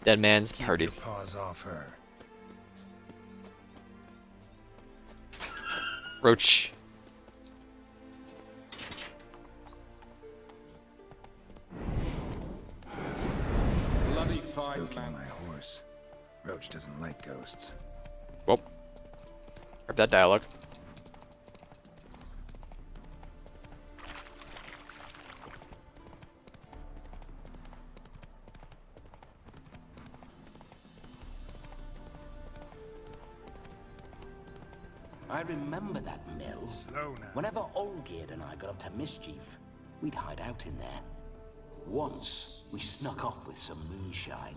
Dead man's Keep party. your paws off her. Roach. Bloody fine Spooking man. my horse. Roach doesn't like ghosts. Well, grab that dialogue. I remember that mill. Slow now. Whenever Olgierd and I got up to mischief, we'd hide out in there. Once, we snuck off with some moonshine.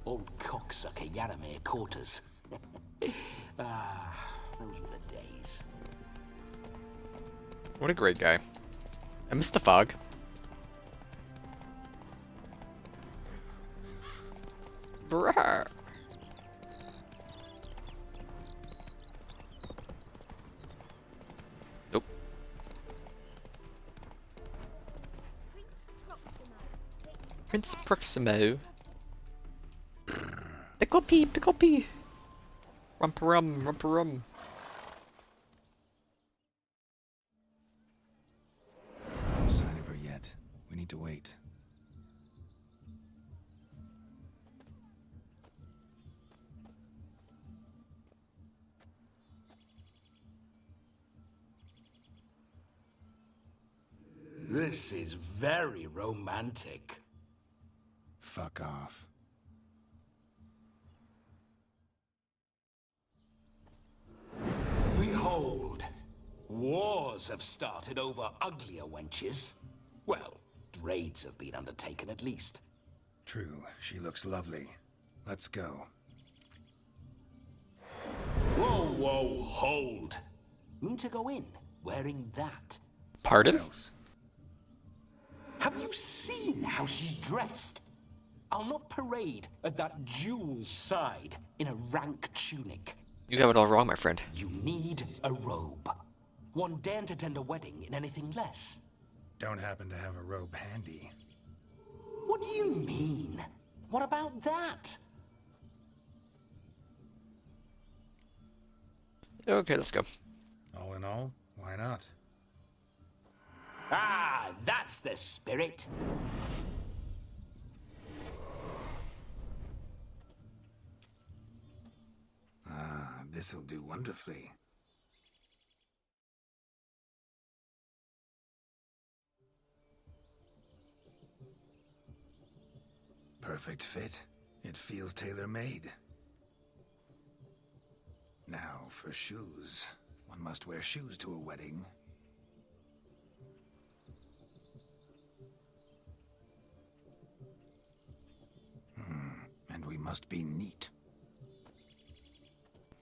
Old cocksucker Yaramir caught us. Those were the days. What a great guy. I miss the fog. Brrr. Nope. Prince Proximo. Pickle pea, pickle pea. Rumpa-rum, rumpa-rum. No sign of her yet. We need to wait. This is very romantic. Fuck off. Behold, wars have started over uglier wenches. Well, raids have been undertaken at least. True, she looks lovely. Let's go. Whoa, hold. Mean to go in wearing that? Pardon? Else. Have you seen how she's dressed? I'll not parade at that jewel's side in a rank tunic. You have it all wrong, my friend. You need a robe. One daren't attend a wedding in anything less. Don't happen to have a robe handy. What do you mean? What about that? Okay, let's go. All in all, why not? Ah, that's the spirit. This'll do wonderfully. Perfect fit. It feels tailor-made. Now for shoes. One must wear shoes to a wedding. And we must be neat.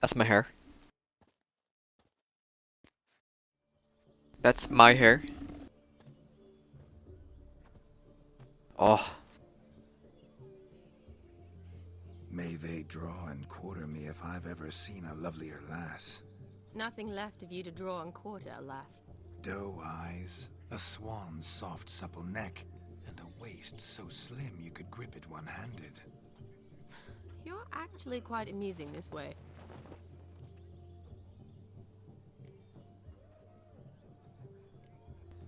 That's my hair. That's my hair. Oh, May they draw and quarter me if I've ever seen a lovelier lass. Nothing left of you to draw and quarter, alas. Doe eyes, a swan's soft supple neck, and a waist so slim you could grip it one-handed. You're actually quite amusing this way.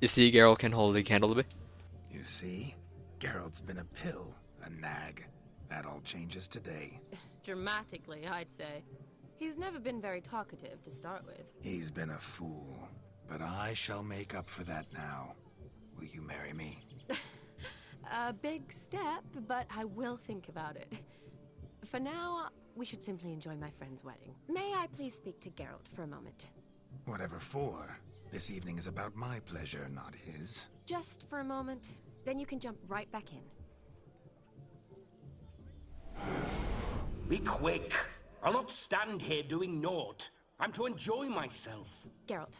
you see, Geralt can hold a candle to me. You see? Geralt's been a pill, a nag. That all changes today. Dramatically, I'd say. He's never been very talkative to start with. He's been a fool, but I shall make up for that now. Will you marry me? A big step, but I will think about it. For now, we should simply enjoy my friend's wedding. May I please speak to Geralt for a moment? Whatever for. This evening is about my pleasure, not his. Just for a moment, then you can jump right back in. Be quick. I'll not stand here doing naught. I'm to enjoy myself. Geralt,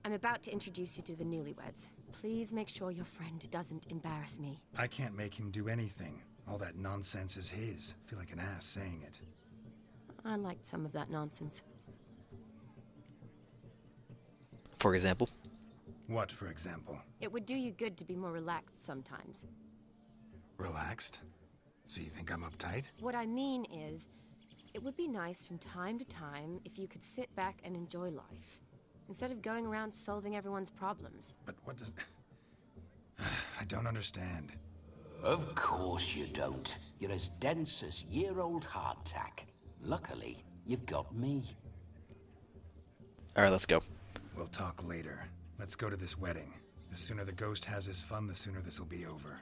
I'm about to introduce you to the newlyweds. Please make sure your friend doesn't embarrass me. I can't make him do anything. All that nonsense is his. I feel like an ass saying it. I liked some of that nonsense. For example. What, for example? It would do you good to be more relaxed sometimes. Relaxed? So you think I'm uptight? What I mean is, it would be nice from time to time if you could sit back and enjoy life, instead of going around solving everyone's problems. But what does... I don't understand. Of course you don't. You're as dense as year-old hardtack. Luckily, you've got me. Alright, let's go. We'll talk later. Let's go to this wedding. The sooner the ghost has his fun, the sooner this'll be over.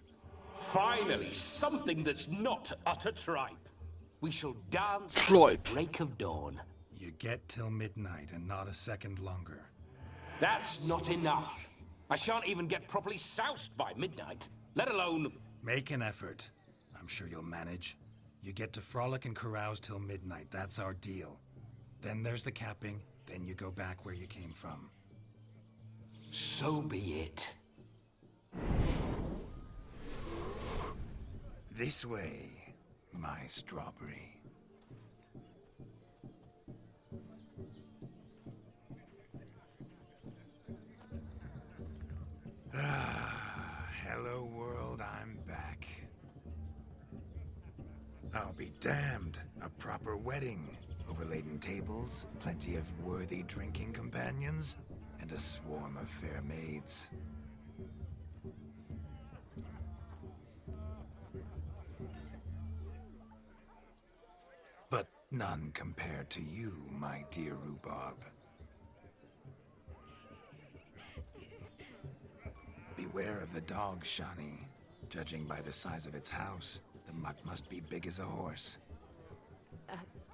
Finally, something that's not utter tripe. We shall dance Tripe. at the break of dawn. You get till midnight and not a second longer. That's not enough. I shan't even get properly soused by midnight, let alone... Make an effort. I'm sure you'll manage. You get to frolic and carouse till midnight. That's our deal. Then there's the capping. Then you go back where you came from. So be it. This way, my strawberry. Hello world, I'm back. I'll be damned. A proper wedding. Overladen tables, plenty of worthy drinking companions, and a swarm of fair maids. But none compared to you, my dear rhubarb. Beware of the dog, Shani. Judging by the size of its house, the mutt must be big as a horse.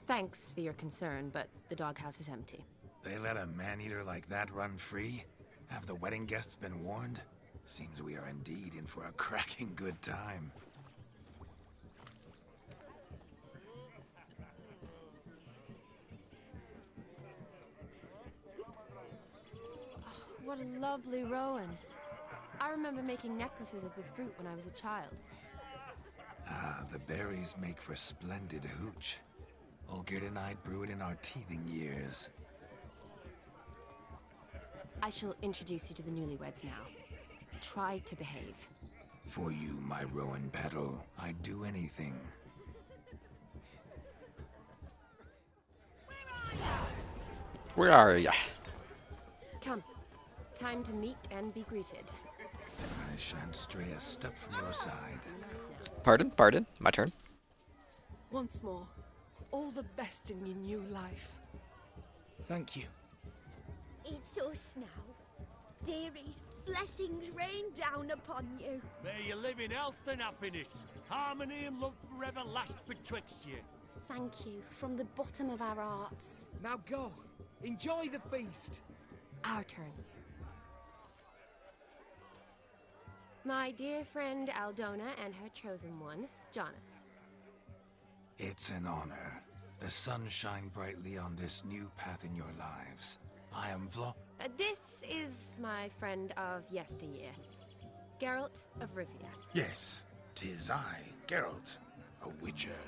Thanks for your concern, but the doghouse is empty. They let a man-eater like that run free? Have the wedding guests been warned? Seems we are indeed in for a cracking good time. What a lovely rowan. I remember making necklaces of the fruit when I was a child. Ah, the berries make for splendid hooch. Olgerd and I brewed in our teething years. I shall introduce you to the newlyweds now. Try to behave. For you, my rowan petal, I'd do anything. Where are ya? Come. Time to meet and be greeted. I shan't stray a step from your side. Pardon? My turn. Once more, all the best in your new life. Thank you. It's us now. Dearies, blessings rain down upon you. May you live in health and happiness. Harmony and love forever last betwixt you. Thank you from the bottom of our hearts. Now go. Enjoy the feast. Our turn. My dear friend Aldona and her chosen one, Jonas. It's an honor. The sun shine brightly on this new path in your lives. I am This is my friend of yesteryear, Geralt of Rivia. Yes, 'tis I, Geralt, a witcher.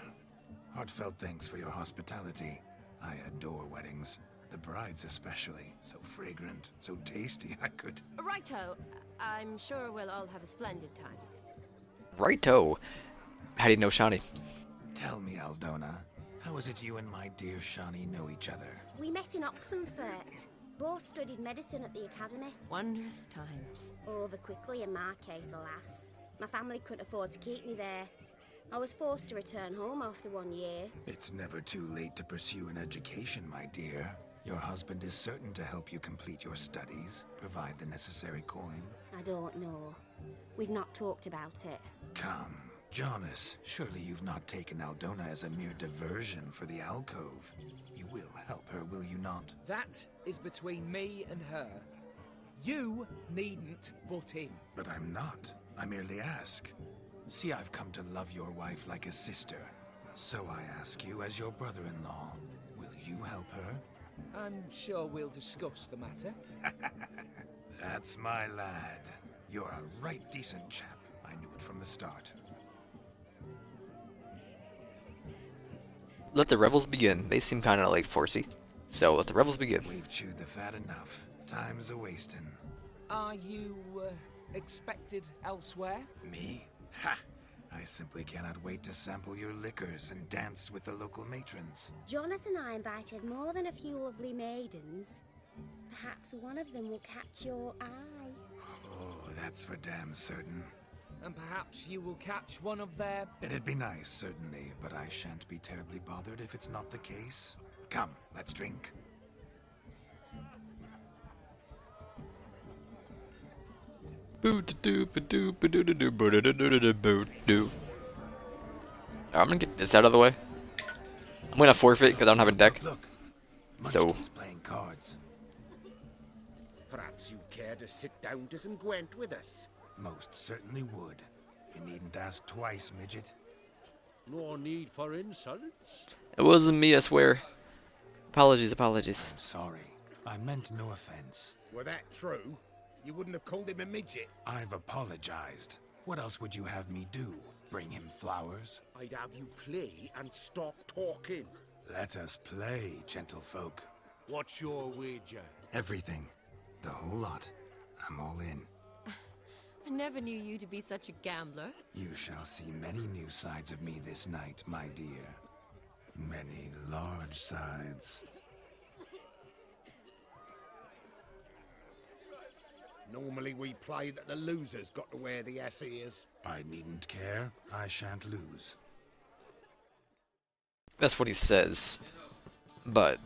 Heartfelt thanks for your hospitality. I adore weddings. The brides especially. So fragrant, so tasty, I could... Righto. I'm sure we'll all have a splendid time. Righto. How do you know Shani? Tell me, Aldona, how is it you and my dear Shani know each other? We met in Oxenfurt. Both studied medicine at the academy. Wondrous times. Over quickly in my case, alas. My family couldn't afford to keep me there. I was forced to return home after 1 year. It's never too late to pursue an education, my dear. Your husband is certain to help you complete your studies, provide the necessary coin. I don't know. We've not talked about it. Come, Jonas, surely you've not taken Aldona as a mere diversion for the alcove. You will help her, will you not? That is between me and her. You needn't butt in. But I'm not. I merely ask. See, I've come to love your wife like a sister. So I ask you as your brother-in-law, will you help her? I'm sure we'll discuss the matter. That's my lad. You're a right decent chap. I knew it from the start. Let the revels begin. They seem kind of like forcey. So let the revels begin. We've chewed the fat enough. Time's a-wasting. Are you expected elsewhere? Me? Ha! I simply cannot wait to sample your liquors and dance with the local matrons. Jonas and I invited more than a few lovely maidens. Perhaps one of them will catch your eye. Oh, that's for damn certain. And perhaps you will catch one of their... It'd be nice, certainly, but I shan't be terribly bothered if it's not the case. Come, let's drink. I'm gonna get this out of the way. I'm gonna forfeit because I don't have a deck. Look, So- Munchkin's playing cards. Perhaps you care to sit down to some Gwent with us. Most certainly would. You needn't ask twice, midget. No need for insults. It wasn't me, I swear. Apologies, apologies. I'm sorry. I meant no offense. Were that true, you wouldn't have called him a midget. I've apologized. What else would you have me do? Bring him flowers? I'd have you play and stop talking. Let us play, gentlefolk. What's your wager? Everything. The whole lot. I'm all in. I never knew you to be such a gambler. You shall see many new sides of me this night, my dear. Many large sides. Normally we play that the loser's got to wear the ass ears. I needn't care. I shan't lose. That's what he says. But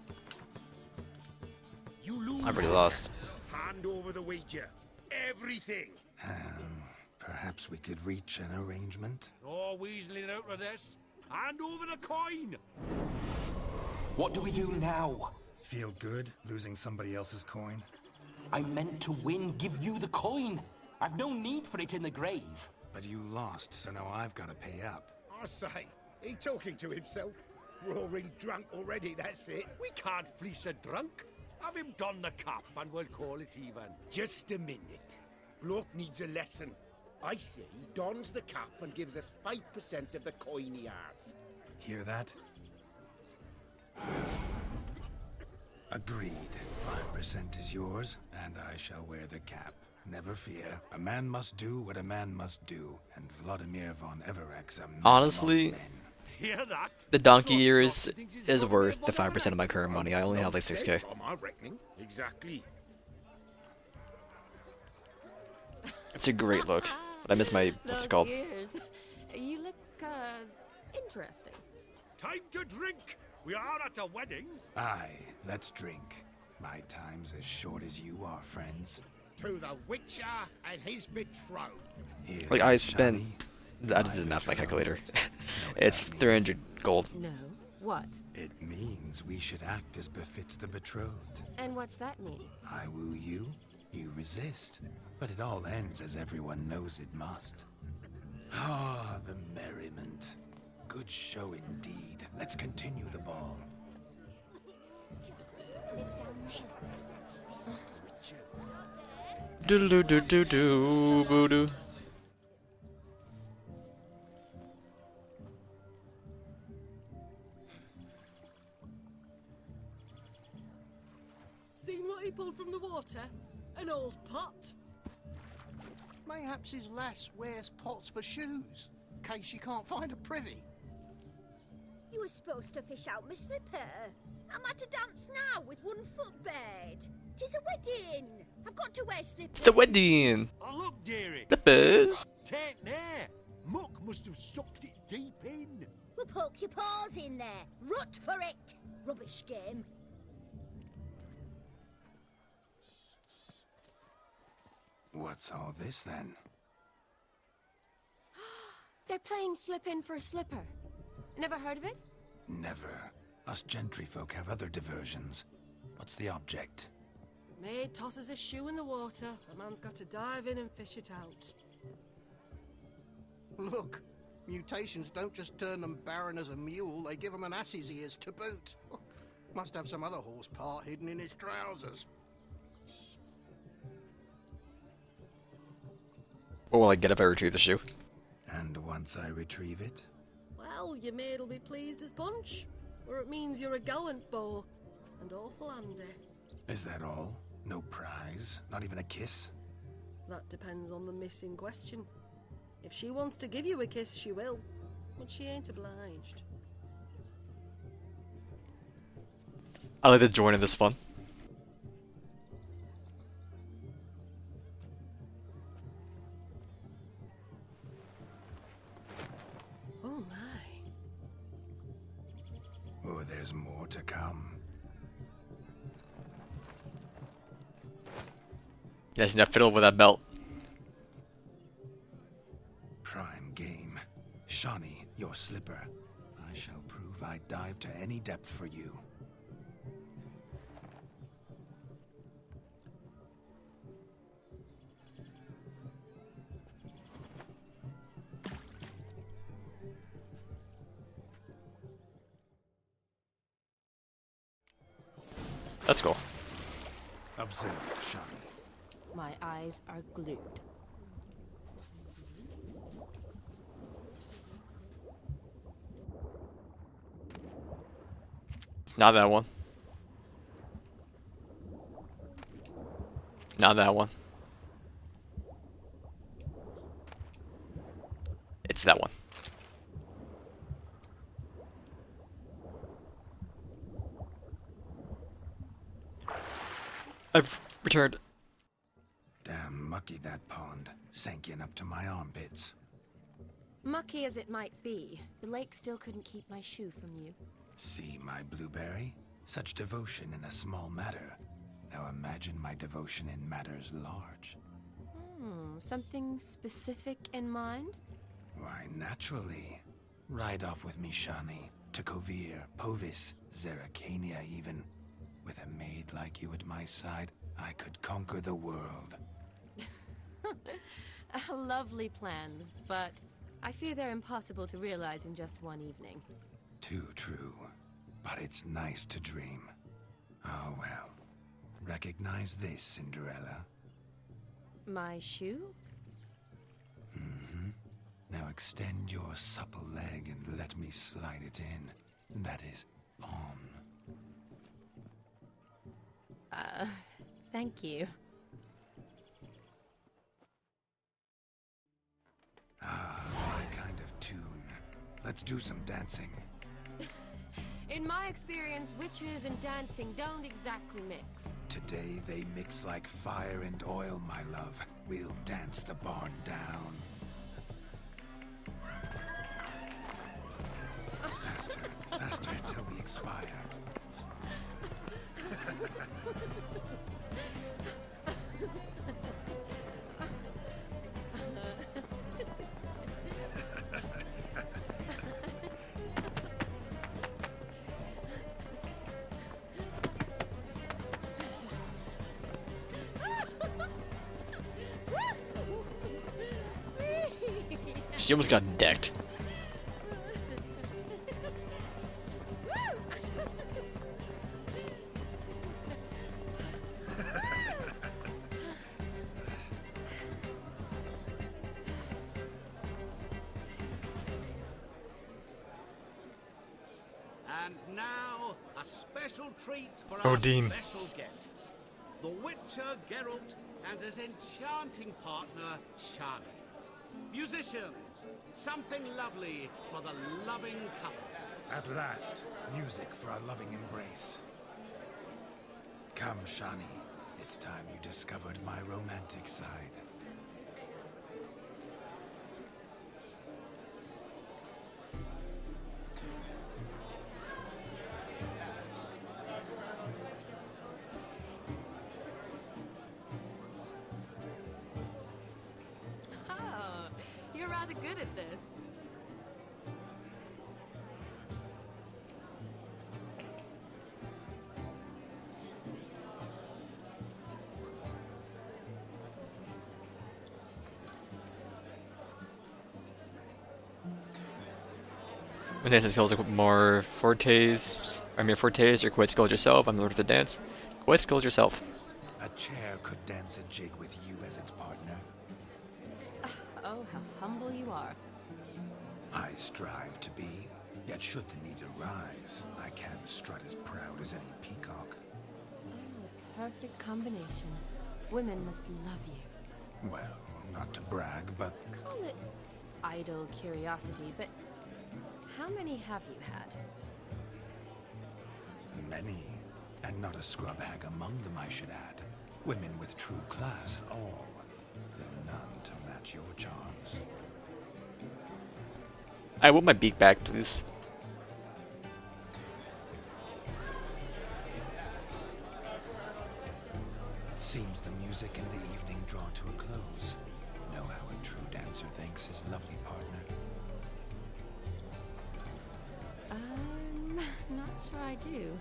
You lose. I've already lost. Hand over the wager. Everything. Perhaps we could reach an arrangement? No weaseling out of this. Hand over the coin. What do we do now? Feel good losing somebody else's coin? I meant to win, give you the coin. I've no need for it in the grave. But you lost, so now I've got to pay up. I say, he talking to himself. Roaring drunk already, that's it. We can't fleece a drunk. Have him don the cap and we'll call it even. Just a minute. Bloke needs a lesson. I say he dons the cap and gives us 5% of the coin he has. Hear that? Agreed. 5% is yours, and I shall wear the cap. Never fear. A man must do what a man must do, and Vladimir von Everex a man Honestly, among men. Hear that? the donkey ear is worth the 5% of my current money. I only have like 6k. By my reckoning. Exactly. It's a great look. But I miss my, what's Those it called? ears. You look, interesting. Time to drink. We are at a wedding. Aye, let's drink. My time's as short as you are, friends. To the Witcher and his betrothed. Here, Like, I spent... Johnny, I just did the math on my calculator. It's 300 gold. No. What? It means we should act as befits the betrothed. And what's that mean? I woo you, you resist. But it all ends as everyone knows it must. Ah, the merriment. Good show indeed. Let's continue the ball. Lives down there. Doodle doo doo doo boo doo. Seen what he pulled from the water? An old pot. Mayhaps his lass wears pots for shoes, in case she can't find a privy. You were supposed to fish out my slipper. I'm at a dance now with one foot bared. 'Tis a wedding. I've got to wear slippers. It's the wedding. Oh, look, dearie. The buzz. Take there. Muck must have sucked it deep in. Well, poke your paws in there. Rut for it. Rubbish game. What's all this then? They're playing slip in for a slipper. Never heard of it? Never. Us gentry folk have other diversions. What's the object? Maid tosses a shoe in the water. A man's got to dive in and fish it out. Look, mutations don't just turn them barren as a mule, they give them an ass's ears to boot. Must have some other horse part hidden in his trousers. What will I get if I retrieve the shoe? And once I retrieve it? Well, your maid'll be pleased as punch. Or it means you're a gallant beau. And awful handy. Is that all? No prize? Not even a kiss? That depends on the miss in question. If she wants to give you a kiss, she will. But she ain't obliged. I like the join in this fun. Oh my. Oh, there's more to come. Yes, you fiddle with that belt. Prime game. Shawnee, your slipper. I shall prove I dive to any depth for you. That's cool. Observe, Shawnee. My eyes are glued. It's not that one. Not that one. It's that one. I've returned. Damn mucky that pond. Sank in up to my armpits. Mucky as it might be, the lake still couldn't keep my shoe from you. See, my blueberry? Such devotion in a small matter. Now imagine my devotion in matters large. Something specific in mind? Why, naturally. Ride off with me, Shawnee. To Kovir, Povis, Zeracania even. With a maid like you at my side, I could conquer the world. Lovely plans, but I fear they're impossible to realize in just one evening. Too true. But it's nice to dream. Oh well. Recognize this, Cinderella. My shoe? Mm-hmm. Now extend your supple leg and let me slide it in. That is, on. Thank you. Ah, my kind of tune. Let's do some dancing. In my experience, witches and dancing don't exactly mix. Today they mix like fire and oil, my love. We'll dance the barn down. Faster, faster till we expire. She almost got decked. And now, a special treat for Oh, our Dean. special guests. The Witcher Geralt and his enchanting partner, Shawnee. Musicians, something lovely for the loving couple. At last, music for our loving embrace. Come, Shawnee. It's time you discovered my romantic side. Oh, you're rather good at this. My dancing skills are more fortes. Fortes, you're quite skilled yourself. I'm Lord of the Dance. Quite skilled yourself. A chair could dance a jig with you as its partner. Oh, how humble you are. I strive to be, yet should the need arise, I can strut as proud as any peacock. Perfect combination. Women must love you. Well, not to brag, but Call it idle curiosity, but how many have you had? Many, and not a scrub hag among them, I should add. Women with true class, all, though none to match your charms. I want my beak back, please. Seems the music and the evening draw to a close. Know how a true dancer thanks his lovely partner? Not sure I do.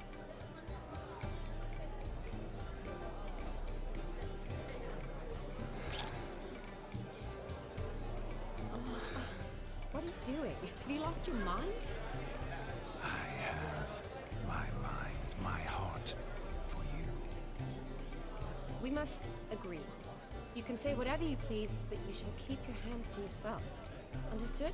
What are you doing? Have you lost your mind? I have my mind, my heart for you. We must agree. You can say whatever you please, but you shall keep your hands to yourself. Understood?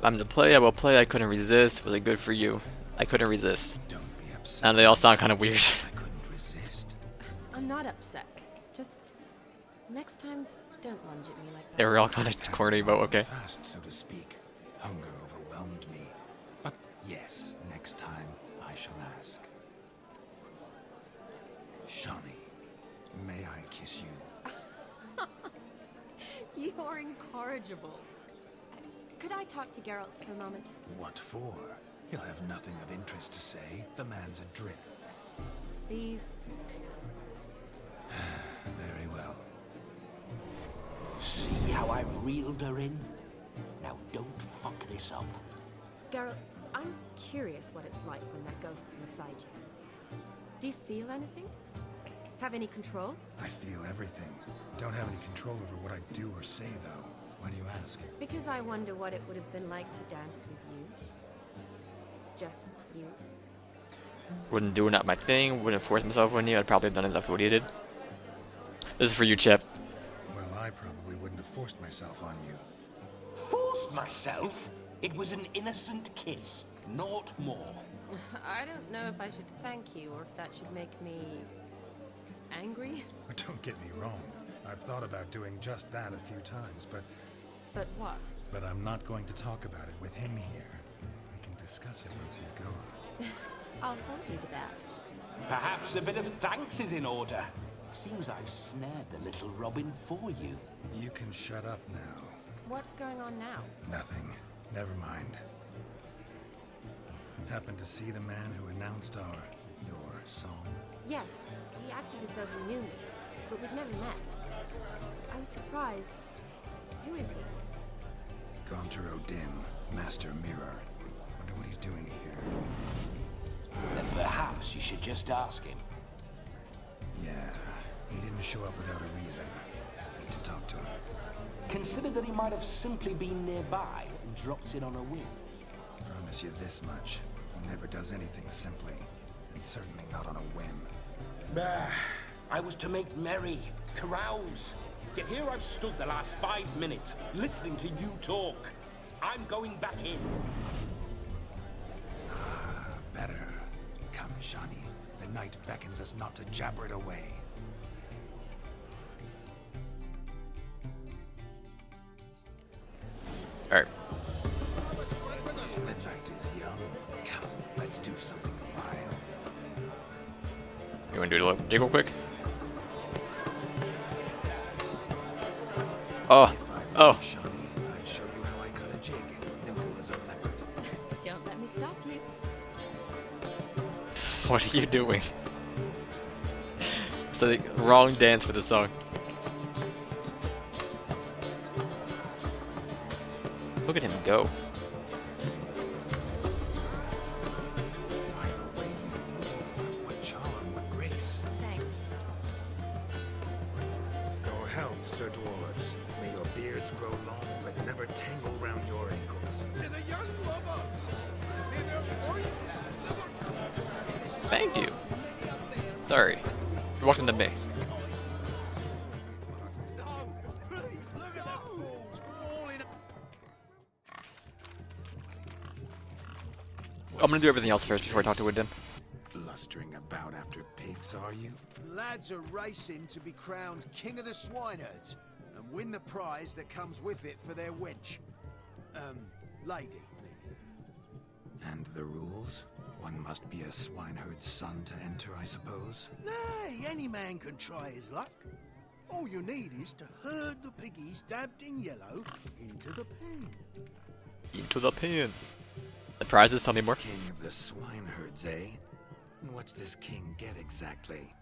I'm the play, I will play, I couldn't resist. Was it good for you? I couldn't resist. Don't be upset. And they all sound kind of weird. I couldn't resist. I'm not upset. Just next time, don't lunge at me like that. They were all kind of corny, but okay. Fast, so to speak. Hunger overwhelmed me. But yes, next time I shall ask. Shawnee, may I kiss you? You are incorrigible. Could I talk to Geralt for a moment? What for? He'll have nothing of interest to say. The man's adrift. Please. Very well. See how I've reeled her in? Now don't fuck this up. Geralt, I'm curious what it's like when that ghost's inside you. Do you feel anything? Have any control? I feel everything. Don't have any control over what I do or say, though. Why do you ask? Because I wonder what it would have been like to dance with you. Just you. Wouldn't do not my thing, wouldn't force myself on you, I'd probably have done exactly what he did. This is for you, Chip. Well, I probably wouldn't have forced myself on you. Forced myself? It was an innocent kiss, naught more. I don't know if I should thank you or if that should make me angry. Don't get me wrong. I've thought about doing just that a few times, but what? But I'm not going to talk about it with him here. We can discuss it once he's gone. I'll hold you to that. Perhaps a bit of thanks is in order. Seems I've snared the little Robin for you. You can shut up now. What's going on now? Nothing. Never mind. Happened to see the man who announced your song? Yes, he acted as though he knew me, but we've never met. I was surprised. Who is he? Gaunter O'Dim, Master Mirror. Wonder what he's doing here. Then perhaps you should just ask him. Yeah, he didn't show up without a reason. Need to talk to him. Consider that he might have simply been nearby and dropped in on a whim. Promise you this much. He never does anything simply, and certainly not on a whim. Bah, I was to make merry, carouse. Yet here I've stood the last 5 minutes, listening to you talk. I'm going back in. Better. Come, Shawnee. The night beckons us not to jabber it away. Alright. The night is young. Come, let's do something wild. You wanna do a little jiggle quick? Oh. Oh. Shawnee, I'd show you how I cut a jig. Nimble as a leopard. Don't let me stop you. What are you doing? It's the wrong dance for the song. Look at him go. By the way you move, what charm, what grace. Thanks. Your health, Sir Dwarves. May your beards grow long, but never tangle round your ankles. To the young lovers, may their loins never come. Thank you. Sorry. You walked into me. I'm gonna do everything else first before I talk to Windham. Blustering about after pigs, are you? Lads are racing to be crowned king of the swineherds, and and win the prize that comes with it for their wench. Lady, meaning. And the rules? One must be a swineherd's son to enter, I suppose? Nay, any man can try his luck. All you need is to herd the piggies dabbed in yellow into the pen. Into the pen. The prizes, tell me more. King of the swineherds, eh? And what's this king get exactly?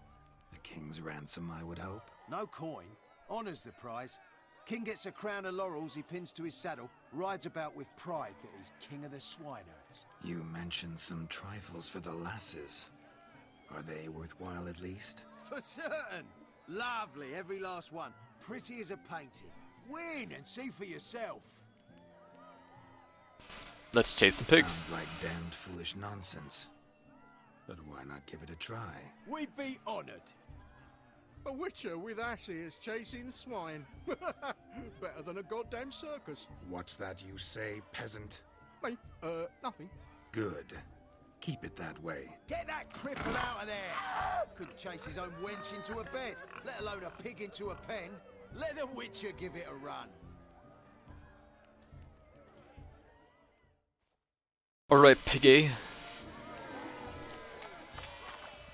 A king's ransom, I would hope. No coin. Honours the prize. King gets a crown of laurels he pins to his saddle, rides about with pride that he's king of the swineherds. You mentioned some trifles for the lasses. Are they worthwhile at least? For certain. Lovely, every last one. Pretty as a painting. Win and see for yourself. Let's chase some pigs. Sounds like damned foolish nonsense. But why not give it a try? We'd be honoured. A witcher with asses chasing swine. Better than a goddamn circus. What's that you say, peasant? Me? Nothing. Good. Keep it that way. Get that cripple out of there! Couldn't chase his own wench into a bed, let alone a pig into a pen. Let the witcher give it a run. Alright, piggy.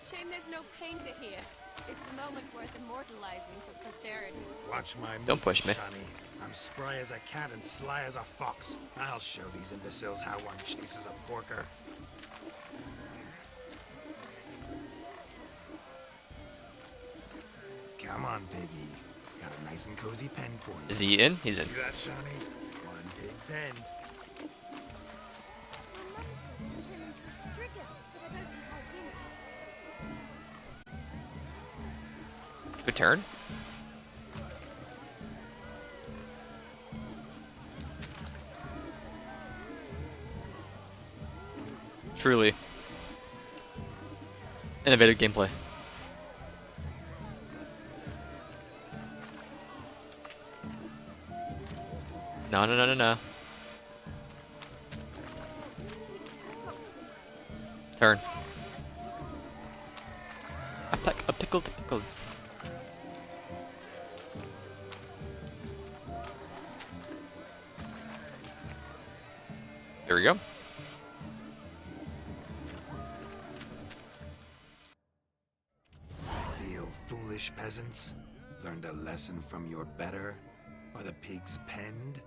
Shame there's no painter here. It's a moment worth immortalizing for posterity. Watch my move, Don't push me. Shani. I'm spry as a cat and sly as a fox. I'll show these imbeciles how one chases a porker. Come on, piggy. Got a nice and cozy pen for you. Is he in? He's in. See that, Shani? One big pen. My mother says I turn into a striga, but I don't think I'll do. Good turn. Truly. Innovative gameplay. No, no, no, no, no. Turn. A pickled pickles. There we go. Feel foolish, peasants? Learned a lesson from your better? Are the pigs penned?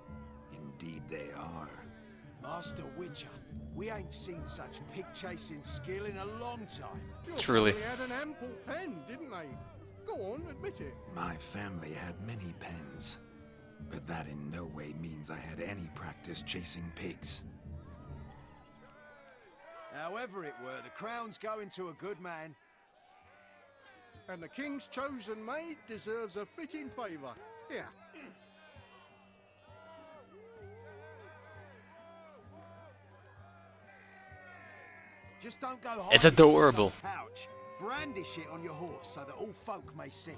Indeed they are. Master Witcher, we ain't seen such pig-chasing skill in a long time. Your Truly. family had an ample pen, didn't they? Go on, admit it. My family had many pens, but that in no way means I had any practice chasing pigs. However it were, the crown's going to a good man. And the king's chosen maid deserves a fitting favour. Here. Just don't go hiding It's it in adorable. some pouch. Brandish it on your horse so that all folk may see.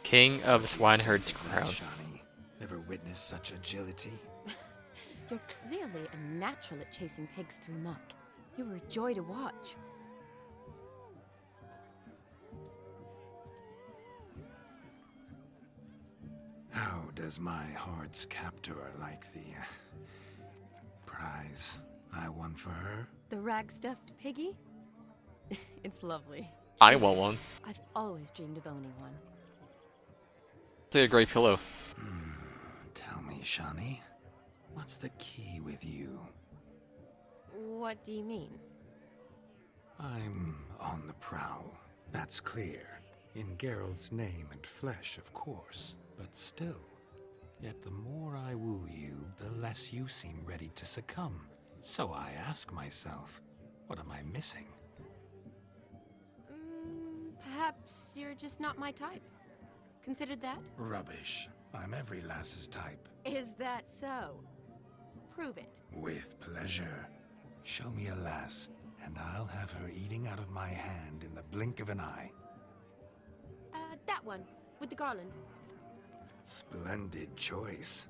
King of Swineherd's That, crown. Shani. Never witnessed such agility. You're clearly a natural at chasing pigs through muck. You were a joy to watch. How does my heart's captor like the prize I won for her? The rag-stuffed piggy? It's lovely. I want one. I've always dreamed of owning one. It's like a great pillow. Tell me, Shani, what's the key with you? What do you mean? I'm on the prowl, that's clear. In Geralt's name and flesh, of course. But still, yet the more I woo you, the less you seem ready to succumb. So I ask myself, what am I missing? Perhaps you're just not my type. Considered that? Rubbish. I'm every lass's type. Is that so? Prove it. With pleasure. Show me a lass, and I'll have her eating out of my hand in the blink of an eye. That one, with the garland. Splendid choice.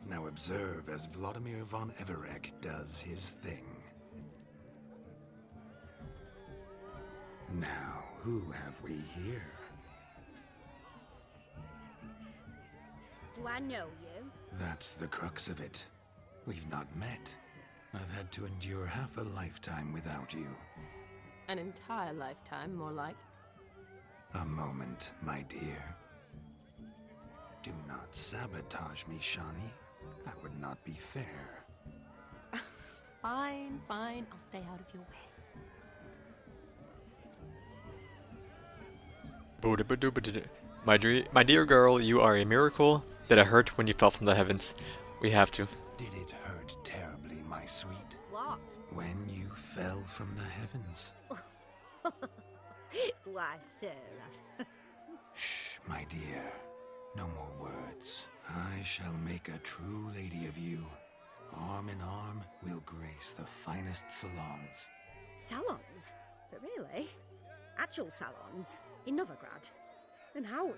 Now observe as Vladimir von Everek does his thing. Now, who have we here? Do I know you? That's the crux of it. We've not met. I've had to endure half a lifetime without you. An entire lifetime, more like. A moment, my dear. Do not sabotage me, Shani. That would not be fair. Fine, fine. I'll stay out of your way. My dear girl, you are a miracle. Did it hurt when you fell from the heavens? We have to. Did it hurt terribly, my sweet? What? When you fell from the heavens? Why, Sarah. Shh, my dear. No more words. I shall make a true lady of you. Arm in arm, we'll grace the finest salons. Salons? But really? Actual salons? In Novigrad? And how?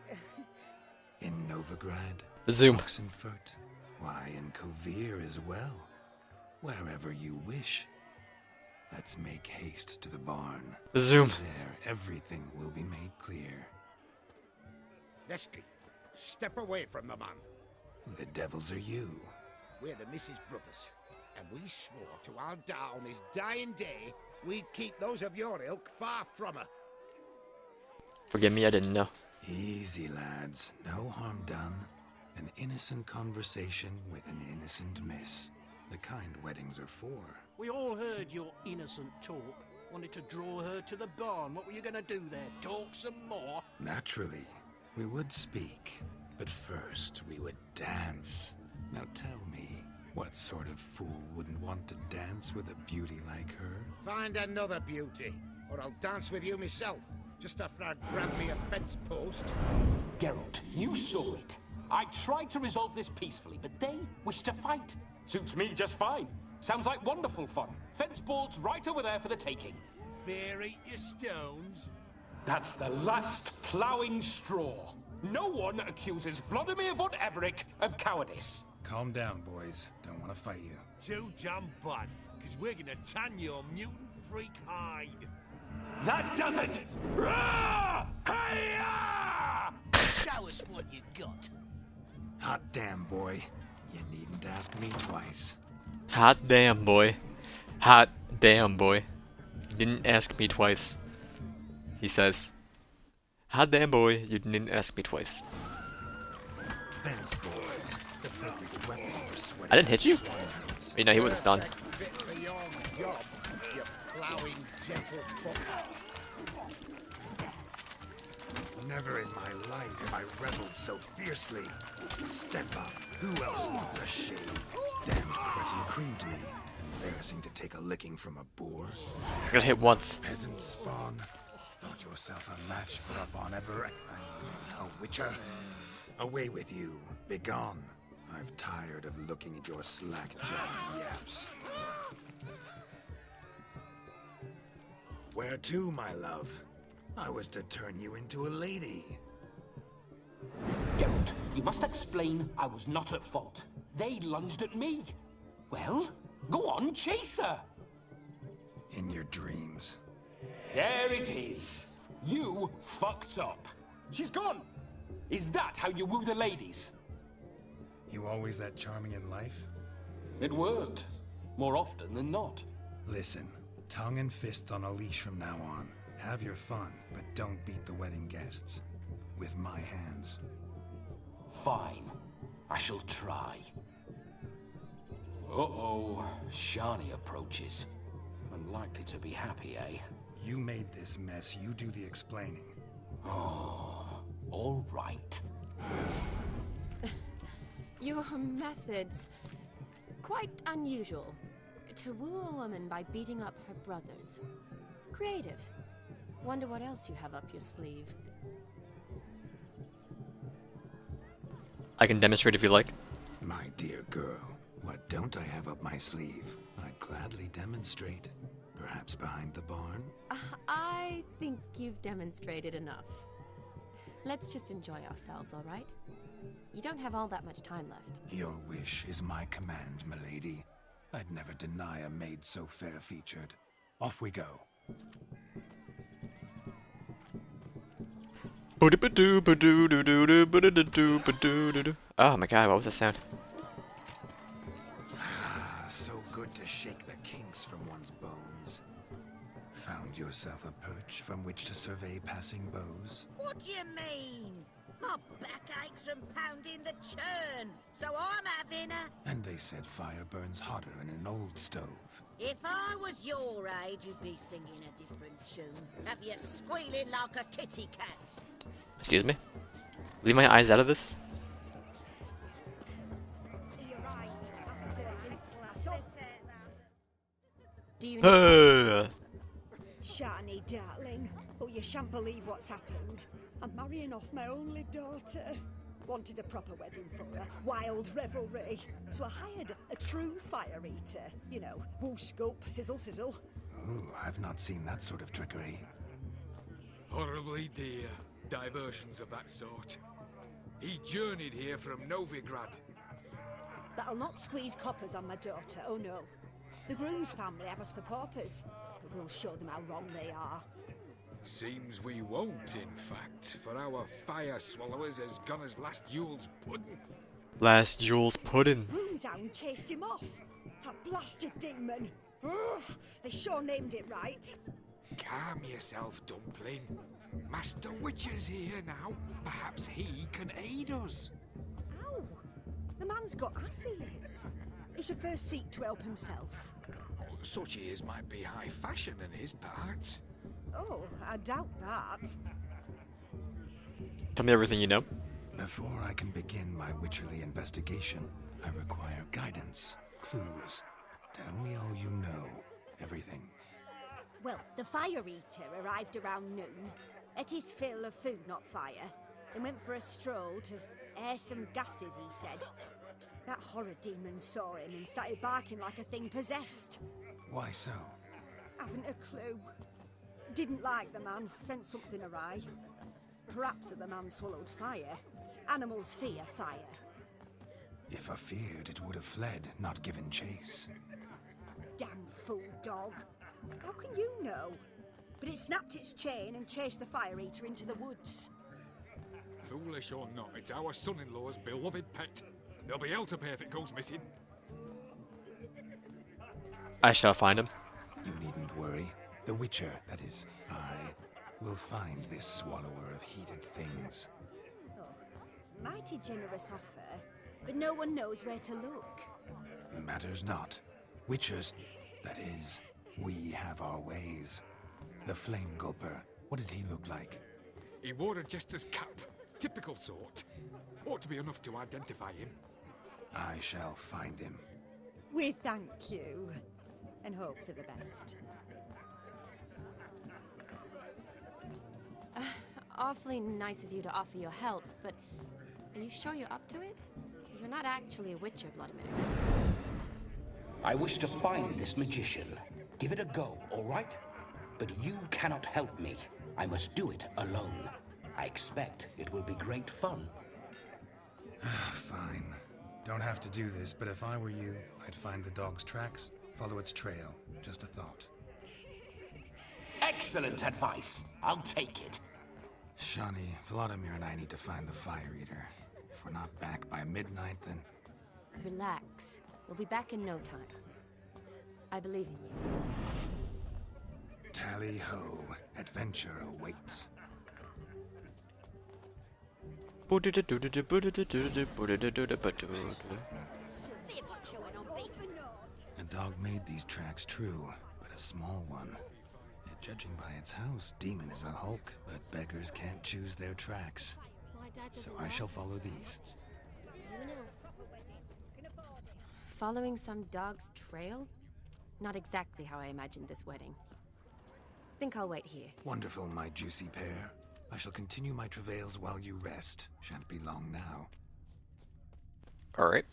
In Novigrad, Zoom. Oxenfurt, why, in Kovir as well. Wherever you wish. Let's make haste to the barn. Zoom. There, everything will be made clear. Lesky, step away from the man. Who the devils are you? We're the Mrs. Brothers, and we swore to our da on his dying day we'd keep those of your ilk far from her. Forgive me, I didn't know. Easy, lads. No harm done. An innocent conversation with an innocent miss. The kind weddings are for. We all heard your innocent talk. Wanted to draw her to the barn. What were you gonna do there? Talk some more? Naturally, we would speak. But first, we would dance. Now tell me, what sort of fool wouldn't want to dance with a beauty like her? Find another beauty, or I'll dance with you myself. Just after I'd grab me a fence post. Geralt, you saw it. I tried to resolve this peacefully, but they wish to fight. Suits me just fine. Sounds like wonderful fun. Fence boards right over there for the taking. Fear eat your stones. That's the last ploughing straw. No one accuses Vladimir von Everick of cowardice. Calm down, boys. Don't want to fight you. Too damn bad, because we're gonna tan your mutant freak hide. That does it! Rah! Hi-ya! Show us what you got. Hot damn, boy. You needn't ask me twice. Hot damn, boy. Hot damn, boy. You didn't ask me twice. He says. Hot damn, boy. You didn't ask me twice. Fence boards. The perfect weapon for sweating. I didn't hit you? Wait, no, he wasn't stunned. Fit for your job, you ploughing gentle fuck. Never in my life have I rebelled so fiercely. Step up. Who else wants a shave? Damned cretin creamed me. Embarrassing to take a licking from a boar. I got hit once. Peasant spawn. Thought yourself a match for a Von Everett. A witcher. Away with you. Begone. I've tired of looking at your slack-jawed yaps. Where to, my love? I was to turn you into a lady. Geralt, you must explain I was not at fault. They lunged at me. Well, go on, chase her. In your dreams. There it is. You fucked up. She's gone. Is that how you woo the ladies? You always that charming in life? It worked. More often than not. Listen, tongue and fists on a leash from now on. Have your fun, but don't beat the wedding guests. With my hands. Fine. I shall try. Uh-oh. Shani approaches. Unlikely to be happy, eh? You made this mess. You do the explaining. Oh, all right. Your methods, quite unusual. To woo a woman by beating up her brothers. Creative. Wonder what else you have up your sleeve. I can demonstrate if you like. My dear girl, what don't I have up my sleeve? I'd gladly demonstrate. Perhaps behind the barn? I think you've demonstrated enough. Let's just enjoy ourselves, all right? You don't have all that much time left. Your wish is my command, milady. I'd never deny a maid so fair-featured. Off we go. Oh my god, what was that sound? Ah, so good to shake the kinks from one's bones. Found yourself a perch from which to survey passing bows? What do you mean? My back aches from pounding the churn, so I'm having a... And they said fire burns hotter in an old stove. If I was your age, you'd be singing a different tune. Have you squealing like a kitty cat? Excuse me? Leave my eyes out of this? You're right. That's certain. Do you Shani, darling. Oh, you shan't believe what's happened. I'm marrying off my only daughter. Wanted a proper wedding for her. Wild revelry. So I hired a true fire eater. You know, wool scope, sizzle, sizzle. Ooh, I've not seen that sort of trickery. Horribly dear diversions of that sort. He journeyed here from Novigrad. That'll not squeeze coppers on my daughter, oh no. The groom's family have us for paupers, but we'll show them how wrong they are. Seems we won't, in fact, for our fire swallowers has gone as last Yule's pudding. Last Jules Puddin'. Broomshound chased him off. That blasted demon. Ugh, they sure named it right. Calm yourself, Dumpling. Master Witcher's here now. Perhaps he can aid us. Ow! The man's got assy lips. He should first seek to help himself. Such ears might be high fashion in his part. Oh, I doubt that. Tell me everything you know. Before I can begin my witcherly investigation, I require guidance, clues. Tell me all you know. Everything. Well, the fire eater arrived around noon. Ate his fill of food, not fire. Then went for a stroll to air some gases, he said. That horror demon saw him and started barking like a thing possessed. Why so? Haven't a clue. Didn't like the man, sent something awry. Perhaps the man swallowed fire. Animals fear fire. If I feared, it would have fled, not given chase. Damn fool dog. How can you know? But it snapped its chain and chased the fire eater into the woods. Foolish or not, it's our son-in-law's beloved pet. There'll be hell to pay if it goes missing. I shall find him. You needn't worry. The Witcher, that is, I, will find this swallower of heated things. Oh, mighty generous offer, but no one knows where to look. Matters not. Witchers, that is, we have our ways. The Flame Gulper, what did he look like? He wore a jester's cap. Typical sort. Ought to be enough to identify him. I shall find him. We thank you, and hope for the best. Awfully nice of you to offer your help, but are you sure you're up to it? You're not actually a witcher, Vladimir. I wish to find this magician. Give it a go, all right? But you cannot help me. I must do it alone. I expect it will be great fun. Fine. Don't have to do this, but if I were you, I'd find the dog's tracks, follow its trail. Just a thought. Excellent advice. I'll take it. Shani, Vladimir and I need to find the fire eater. If we're not back by midnight, then... Relax. We'll be back in no time. I believe in you. Tally-ho. Adventure awaits. A dog made these tracks true, but a small one. Yet judging by its house, Demon is a hulk, but beggars can't choose their tracks. So I shall follow these. Following some dog's trail? Not exactly how I imagined this wedding. Think I'll wait here. Wonderful, my juicy pair. I shall continue my travails while you rest. Shan't be long now. Alright.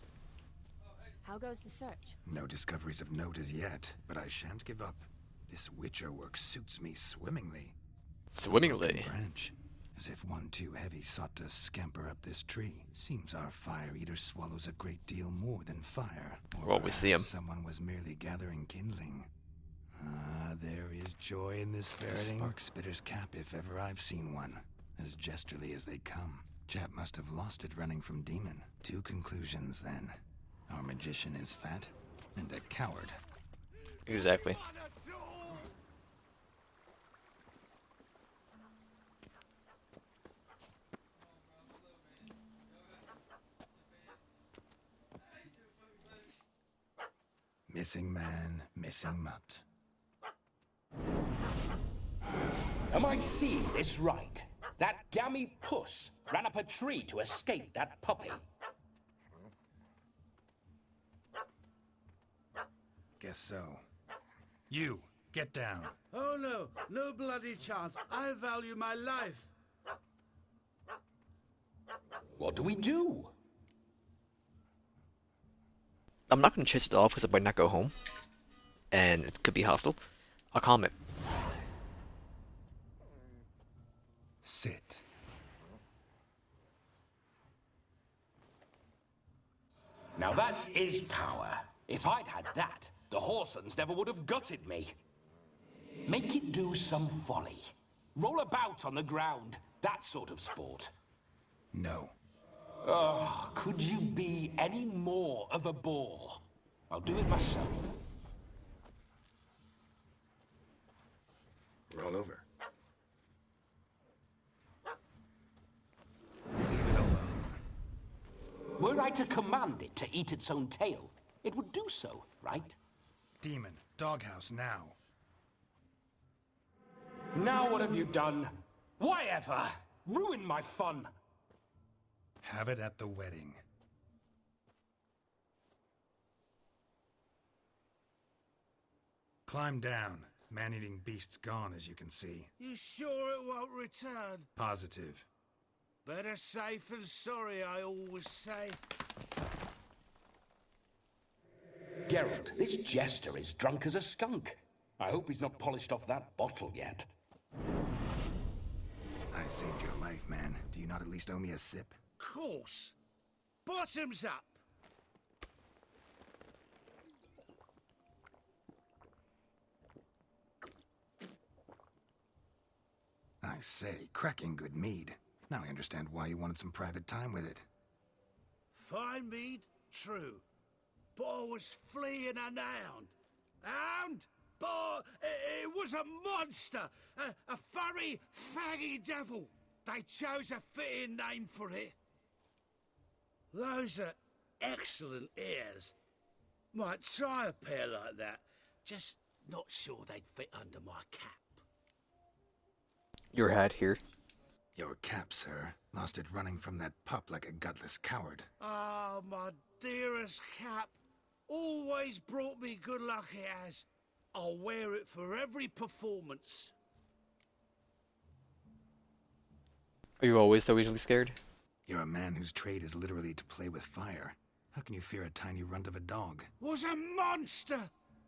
How goes the search? No discoveries of note as yet, but I shan't give up. This Witcher work suits me swimmingly. Swimmingly? Branch, as if one too heavy sought to scamper up this tree. Seems our fire eater swallows a great deal more than fire. Or well, we see him. Someone was merely gathering kindling. Ah, there is joy in this ferreting. Spark Spitter's cap, if ever I've seen one. As jesterly as they come. Chap must have lost it running from Demon. 2 conclusions, then. Our magician is fat, and a coward. Exactly. Missing man, missing mutt. Am I seeing this right? That gammy puss ran up a tree to escape that puppy. Guess so. You, get down. Oh no, no bloody chance. I value my life. What do we do? I'm not gonna chase it off because it might not go home, and it could be hostile. I'll calm it. Sit. Now that is power. If I'd had that, the Horsons never would have gutted me. Make it do some folly. Roll about on the ground. That sort of sport. No. Oh, could you be any more of a bore? I'll do it myself. Roll over. Leave it alone. Were I to command it to eat its own tail, it would do so, right? Demon, doghouse now. Now what have you done? Why ever? Ruin my fun. Have it at the wedding. Climb down. Man-eating beast's gone, as you can see. You sure it won't return? Positive. Better safe than sorry, I always say. Geralt, this jester is drunk as a skunk. I hope he's not polished off that bottle yet. I saved your life, man. Do you not at least owe me a sip? Course. Bottoms up. I say, cracking good mead. Now I understand why you wanted some private time with it. Fine mead, true. But I was fleeing an hound. Hound? But it was a monster! A furry, faggy devil! They chose a fitting name for it. Those are excellent ears. Might try a pair like that. Just not sure they'd fit under my cap. Your hat here. Your cap, sir. Lost it running from that pup like a gutless coward. Ah, my dearest cap. Always brought me good luck it has. I'll wear it for every performance. Are you always so easily scared? You're a man whose trade is literally to play with fire. How can you fear a tiny runt of a dog? Was a monster!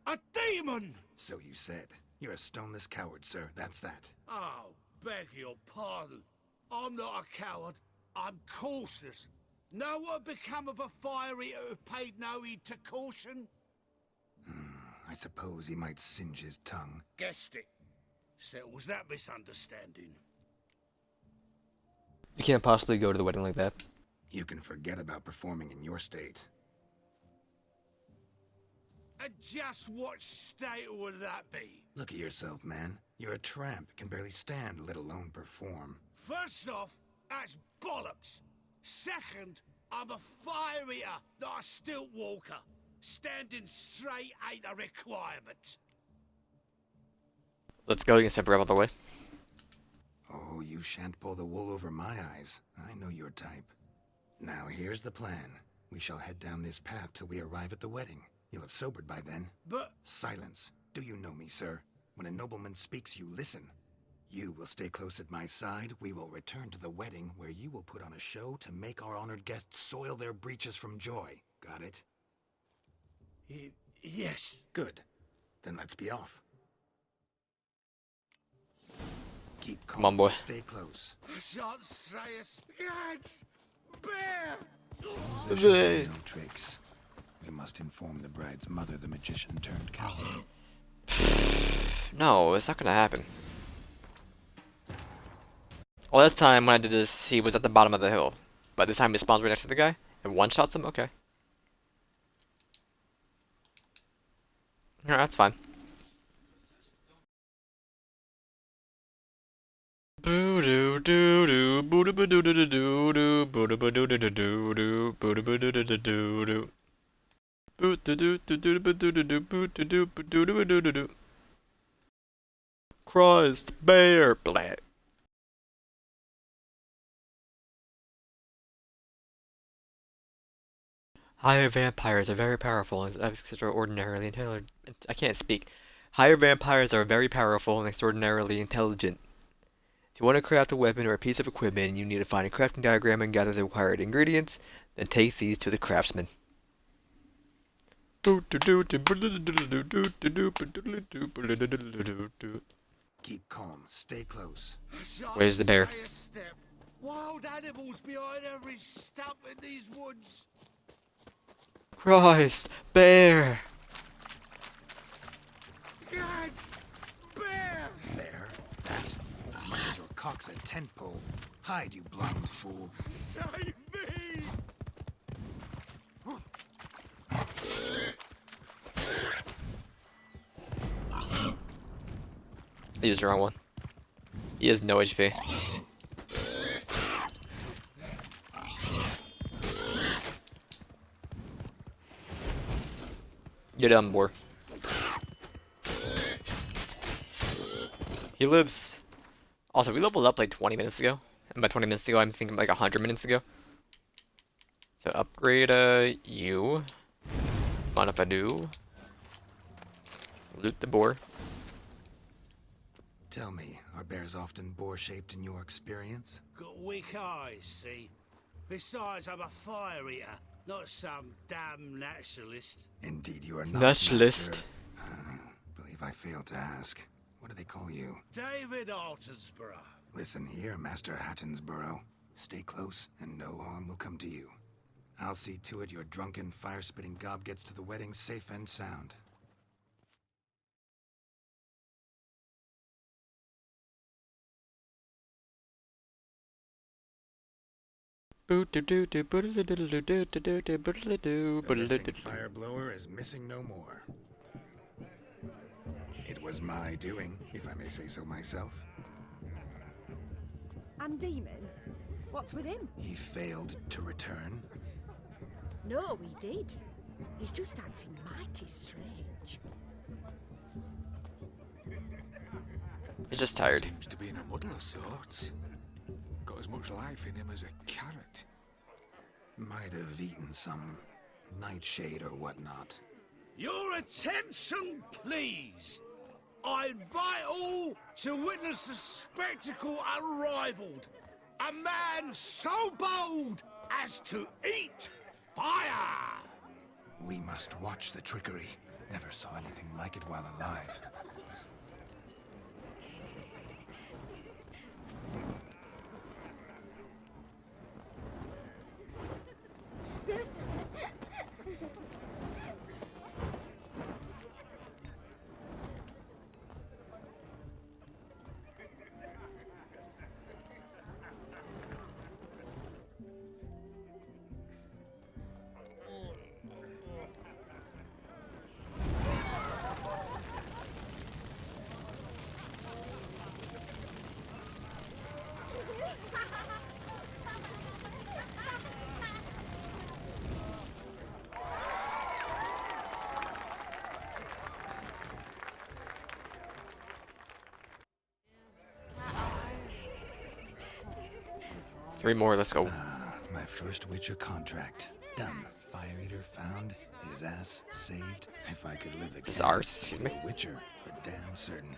A demon! So you said. You're a stoneless coward, sir. That's that. Oh, beg your pardon. I'm not a coward. I'm cautious. Know what become of a fire eater who paid no heed to caution? I suppose he might singe his tongue. Guessed it. Settles that misunderstanding. You can't possibly go to the wedding like that. You can forget about performing in your state. And just what state would that be? Look at yourself, man. You're a tramp, can barely stand, let alone perform. First off, that's bollocks. Second, I'm a fire eater, not a stilt walker. Standing straight ain't a requirement. Let's go. You can step right out of the way. Oh, you shan't pull the wool over my eyes. I know your type. Now, here's the plan. We shall head down this path till we arrive at the wedding. You'll have sobered by then. But... Silence. Do you know me, sir? When a nobleman speaks, you listen. You will stay close at my side. We will return to the wedding, where you will put on a show to make our honored guests soil their breeches from joy. Got it? Yes. Good. Then let's be off. Keep calm. Come on, boy. Stay close. I shan't say a scratch. Bear! There should be no tricks. We must inform the bride's mother the magician turned coward. No, it's not gonna happen. Well, this time when I did this, he was at the bottom of the hill. But this time he spawns right next to the guy and one-shots him? Okay. Alright, that's fine. Boo doo doo doo boo doo boo doo doo doo doo boo doo boo doo doo doo doo boo doo boo doo doo doo doo boo doo doo doo doo boo doo doo doo boo doo doo boo doo doo doo doo doo. Christ, bear, black. Higher vampires are very powerful and extraordinarily intelligent. I can't speak. Higher vampires are very powerful and extraordinarily intelligent. If you want to craft a weapon or a piece of equipment, you need to find a crafting diagram and gather the required ingredients, then take these to the craftsman. Keep calm. Stay close. Where's the bear? Wild animals behind every stump in these woods. Christ, bear! Gads! Bear! Bear? That? As much as your cock's a tent pole. Hide, you blind fool. Save me! I used the wrong one. He has no HP. You're done, boar. He lives. Also, we leveled up like 20 minutes ago. And by 20 minutes ago, I'm thinking like 100 minutes ago. So upgrade you. Mind if I do? Loot the boar. Tell me, are bears often boar-shaped in your experience? Got weak eyes, see? Besides, I'm a fire eater, not some damn naturalist. Indeed, you are not. Naturalist. Believe I failed to ask. What do they call you? David Altonsborough. Listen here, Master Hattonsborough. Stay close, and no harm will come to you. I'll see to it your drunken, fire-spitting gob gets to the wedding safe and sound. The missing fire blower is missing no more. It was my doing, if I may say so myself. And Demon? What's with him? He failed to return. No, he did. He's just acting mighty strange. He's just tired. Seems to be in a muddle of sorts. Got as much life in him as a carrot. Might have eaten some nightshade or whatnot. Your attention, please. I invite all to witness a spectacle unrivaled. A man so bold as to eat fire. We must watch the trickery. Never saw anything like it while alive. Three more, let's go. My first Witcher contract. Done. Fire Eater found. His ass saved. If I could live again. This is ours, excuse me. A Witcher, for damn certain.